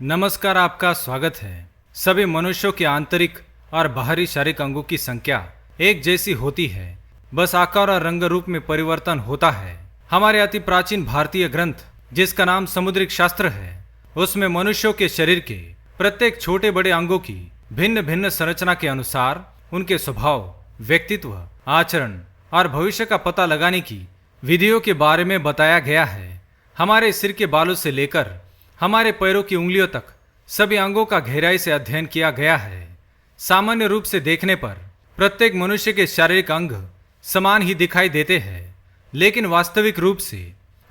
नमस्कार, आपका स्वागत है। सभी मनुष्यों के आंतरिक और बाहरी शारीरिक अंगों की संख्या एक जैसी होती है, बस आकार और रंग रूप में परिवर्तन होता है। हमारे अति प्राचीन भारतीय ग्रंथ जिसका नाम समुद्रिक शास्त्र है, उसमें मनुष्यों के शरीर के प्रत्येक छोटे बड़े अंगों की भिन्न भिन्न संरचना के अनुसार उनके स्वभाव, व्यक्तित्व, आचरण और भविष्य का पता लगाने की विधियों के बारे में बताया गया है। हमारे सिर के बालों से लेकर हमारे पैरों की उंगलियों तक सभी अंगों का गहराई से अध्ययन किया गया है। सामान्य रूप से देखने पर प्रत्येक मनुष्य के शारीरिक अंग समान ही दिखाई देते हैं, लेकिन वास्तविक रूप से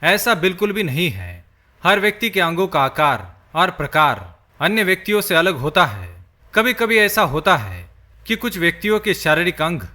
ऐसा बिल्कुल भी नहीं है। हर व्यक्ति के अंगों का आकार और प्रकार अन्य व्यक्तियों से अलग होता है। कभी कभी ऐसा होता है कि कुछ व्यक्तियों के शारीरिक अंग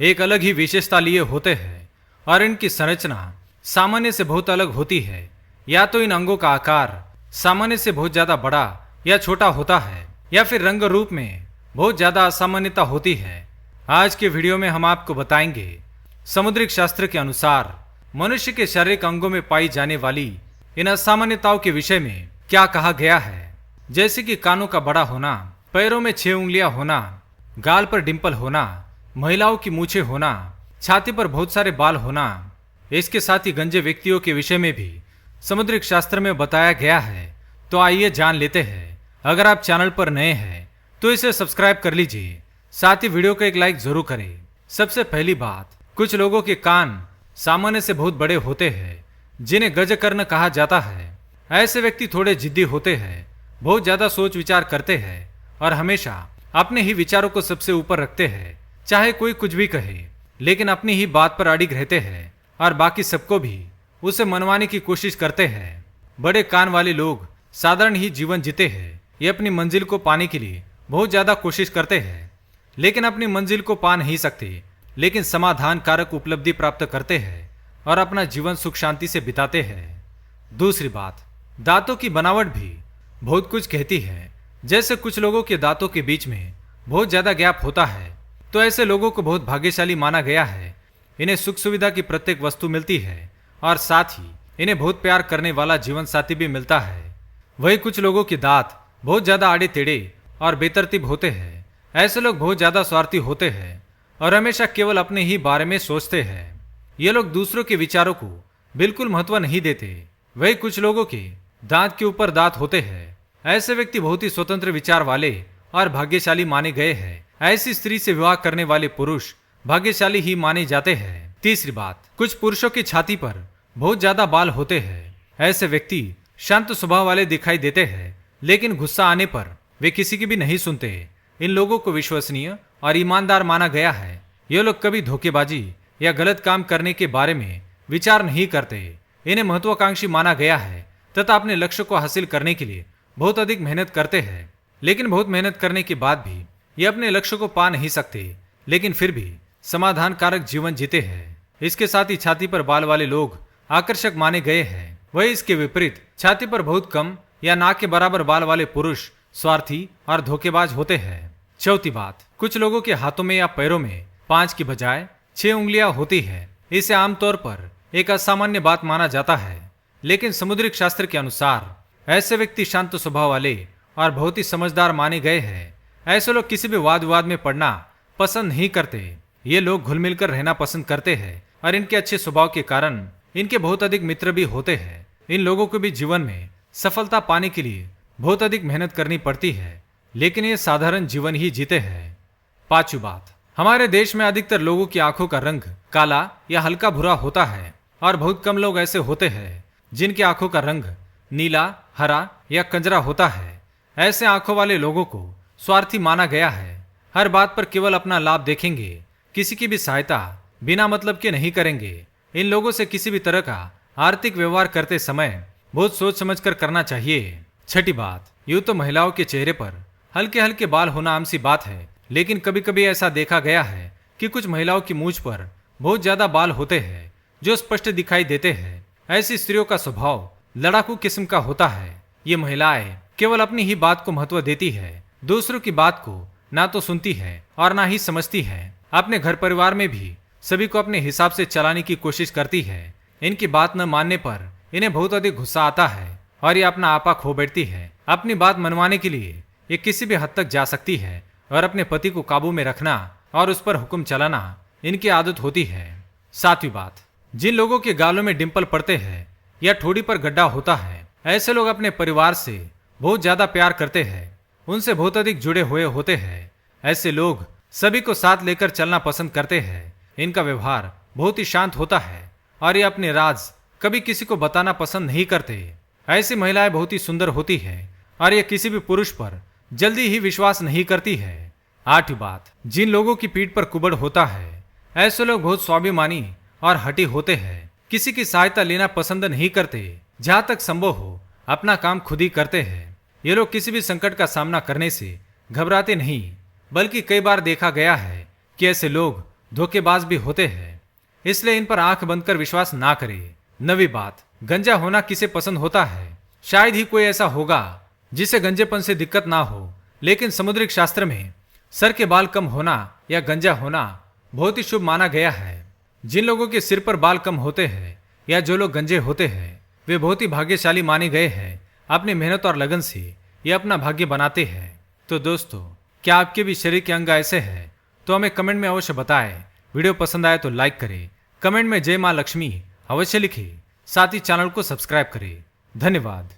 एक अलग ही विशेषता लिए होते हैं और इनकी संरचना सामान्य से बहुत अलग होती है। या तो इन अंगों का आकार सामान्य से बहुत ज्यादा बड़ा या छोटा होता है, या फिर रंग रूप में बहुत ज्यादा असामान्यता होती है। आज के वीडियो में हम आपको बताएंगे समुद्रिक शास्त्र के अनुसार मनुष्य के शारीरिक अंगों में पाई जाने वाली इन असामान्यताओं के विषय में क्या कहा गया है, जैसे कि कानों का बड़ा होना, पैरों में 6 उंगलियां होना, गाल पर डिंपल होना, महिलाओं की मूछें होना, छाती पर बहुत सारे बाल होना। इसके साथ ही गंजे व्यक्तियों के विषय में भी समुद्रिक शास्त्र में बताया गया है। तो आइए जान लेते हैं। अगर आप चैनल पर नए हैं तो इसे सब्सक्राइब कर लीजिए, साथ ही वीडियो को एक लाइक जरूर करें। सबसे पहली बात, कुछ लोगों के कान सामान्य से बहुत बड़े होते हैं, जिन्हें गजकर्ण कहा जाता है। ऐसे व्यक्ति थोड़े जिद्दी होते हैं, बहुत ज्यादा सोच विचार करते हैं और हमेशा अपने ही विचारों को सबसे ऊपर रखते हैं। चाहे कोई कुछ भी कहे, लेकिन अपनी ही बात पर अडिग रहते हैं और बाकी सबको भी उसे मनवाने की कोशिश करते हैं। बड़े कान वाले लोग साधारण ही जीवन जीते हैं। ये अपनी मंजिल को पाने के लिए बहुत ज्यादा कोशिश करते हैं, लेकिन अपनी मंजिल को पा नहीं सकते, लेकिन समाधान कारक उपलब्धि प्राप्त करते हैं और अपना जीवन सुख शांति से बिताते हैं। दूसरी बात, दांतों की बनावट भी बहुत कुछ कहती है। जैसे कुछ लोगों के दांतों के बीच में बहुत ज्यादा गैप होता है, तो ऐसे लोगों को बहुत भाग्यशाली माना गया है। इन्हें सुख सुविधा की प्रत्येक वस्तु मिलती है और साथ ही इन्हें बहुत प्यार करने वाला जीवन साथी भी मिलता है। वही कुछ लोगों के दांत बहुत ज्यादा आड़े टेढ़े और बेतरतीब होते हैं। ऐसे लोग बहुत ज्यादा स्वार्थी होते हैं और हमेशा केवल अपने ही बारे में सोचते हैं। ये लोग दूसरों के विचारों को बिल्कुल महत्व नहीं देते। वही कुछ लोगों के दांत के ऊपर दांत होते हैं। ऐसे व्यक्ति बहुत ही स्वतंत्र विचार वाले और भाग्यशाली माने गए हैं। ऐसी स्त्री से विवाह करने वाले पुरुष भाग्यशाली ही माने जाते हैं। तीसरी बात, कुछ पुरुषों की छाती पर बहुत ज्यादा बाल होते हैं। ऐसे व्यक्ति शांत स्वभाव वाले दिखाई देते हैं, लेकिन गुस्सा आने पर वे किसी की भी नहीं सुनते। इन लोगों को विश्वसनीय और ईमानदार माना गया है। ये लोग कभी धोखेबाजी या गलत काम करने के बारे में विचार नहीं करते। इन्हें महत्वाकांक्षी माना गया है तथा अपने लक्ष्य को हासिल करने के लिए बहुत अधिक मेहनत करते हैं, लेकिन बहुत मेहनत करने के बाद भी ये अपने लक्ष्य को पा नहीं सकते, लेकिन फिर भी समाधान कारक जीवन जीते हैं। इसके साथ ही छाती पर बाल वाले लोग आकर्षक माने गए हैं। वही इसके विपरीत छाती पर बहुत कम या नाक के बराबर बाल वाले पुरुष स्वार्थी और धोखेबाज होते हैं। चौथी बात, कुछ लोगों के हाथों में या पैरों में 5 की बजाय 6 उंगलियां होती है। इसे आमतौर पर एक असामान्य बात माना जाता है, लेकिन समुद्रिक शास्त्र के अनुसार ऐसे व्यक्ति शांत स्वभाव वाले और बहुत ही समझदार माने गए हैं। ऐसे लोग किसी भी वाद विवाद में पड़ना पसंद नहीं करते। ये लोग घुल मिलकर रहना पसंद करते हैं और इनके अच्छे स्वभाव के कारण इनके बहुत अधिक मित्र भी होते हैं। इन लोगों को भी जीवन में सफलता पाने के लिए बहुत अधिक मेहनत करनी पड़ती है, लेकिन ये साधारण जीवन ही जीते हैं। पांचवी बात, हमारे देश में अधिकतर लोगों की आंखों का रंग काला या हल्का भूरा होता है और बहुत कम लोग ऐसे होते हैं जिनकी आंखों का रंग नीला, हरा या कंजरा होता है। ऐसे आंखों वाले लोगों को स्वार्थी माना गया है। हर बात पर केवल अपना लाभ देखेंगे, किसी की भी सहायता बिना मतलब के नहीं करेंगे। इन लोगों से किसी भी तरह का आर्थिक व्यवहार करते समय बहुत सोच समझकर करना चाहिए। छठी बात, यूं तो महिलाओं के चेहरे पर हल्के हल्के बाल होना आम सी बात है, लेकिन कभी कभी ऐसा देखा गया है कि कुछ महिलाओं की मूंछ पर बहुत ज्यादा बाल होते हैं जो स्पष्ट दिखाई देते हैं। ऐसी स्त्रियों का स्वभाव लड़ाकू किस्म का होता है। ये महिलाएं केवल अपनी ही बात को महत्व देती है, दूसरों की बात को ना तो सुनती है और ना ही समझती है। अपने घर परिवार में भी सभी को अपने हिसाब से चलाने की कोशिश करती है। इनकी बात न मानने पर इन्हें बहुत अधिक गुस्सा आता है और ये अपना आपा खो बैठती है। अपनी बात मनवाने के लिए ये किसी भी हद तक जा सकती है और अपने पति को काबू में रखना और उस पर हुक्म चलाना इनकी आदत होती है। सातवीं बात, जिन लोगों के गालों में डिंपल पड़ते हैं या ठोड़ी पर गड्ढा होता है, ऐसे लोग अपने परिवार से बहुत ज्यादा प्यार करते हैं, उनसे बहुत अधिक जुड़े हुए होते हैं। ऐसे लोग सभी को साथ लेकर चलना पसंद करते हैं। इनका व्यवहार बहुत ही शांत होता है और ये अपने राज कभी किसी को बताना पसंद नहीं करते। ऐसी महिलाएं बहुत ही सुंदर होती है और ये किसी भी पुरुष पर जल्दी ही विश्वास नहीं करती है। आठवीं बात, जिन लोगों की पीठ पर कुबड़ होता है, ऐसे लोग बहुत स्वाभिमानी और हठी होते हैं, किसी की सहायता लेना पसंद नहीं करते, जहां तक संभव हो अपना काम खुद ही करते हैं। ये लोग किसी भी संकट का सामना करने से घबराते नहीं, बल्कि कई बार देखा गया है कि ऐसे लोग धोखेबाज भी होते हैं, इसलिए इन पर आंख बंद कर विश्वास ना करें। नवी बात, गंजा होना किसे पसंद होता है? शायद ही कोई ऐसा होगा जिसे गंजेपन से दिक्कत ना हो, लेकिन समुद्रिक शास्त्र में सर के बाल कम होना या गंजा होना बहुत ही शुभ माना गया है। जिन लोगों के सिर पर बाल कम होते हैं या जो लोग गंजे होते हैं, वे बहुत ही भाग्यशाली माने गए हैं। अपनी मेहनत और लगन से ये अपना भाग्य बनाते हैं। तो दोस्तों, क्या आपके भी शरीर के अंग ऐसे हैं? तो हमें कमेंट में अवश्य बताएं। वीडियो पसंद आए तो लाइक करें, कमेंट में जय मां लक्ष्मी अवश्य लिखें, साथ ही चैनल को सब्सक्राइब करें। धन्यवाद।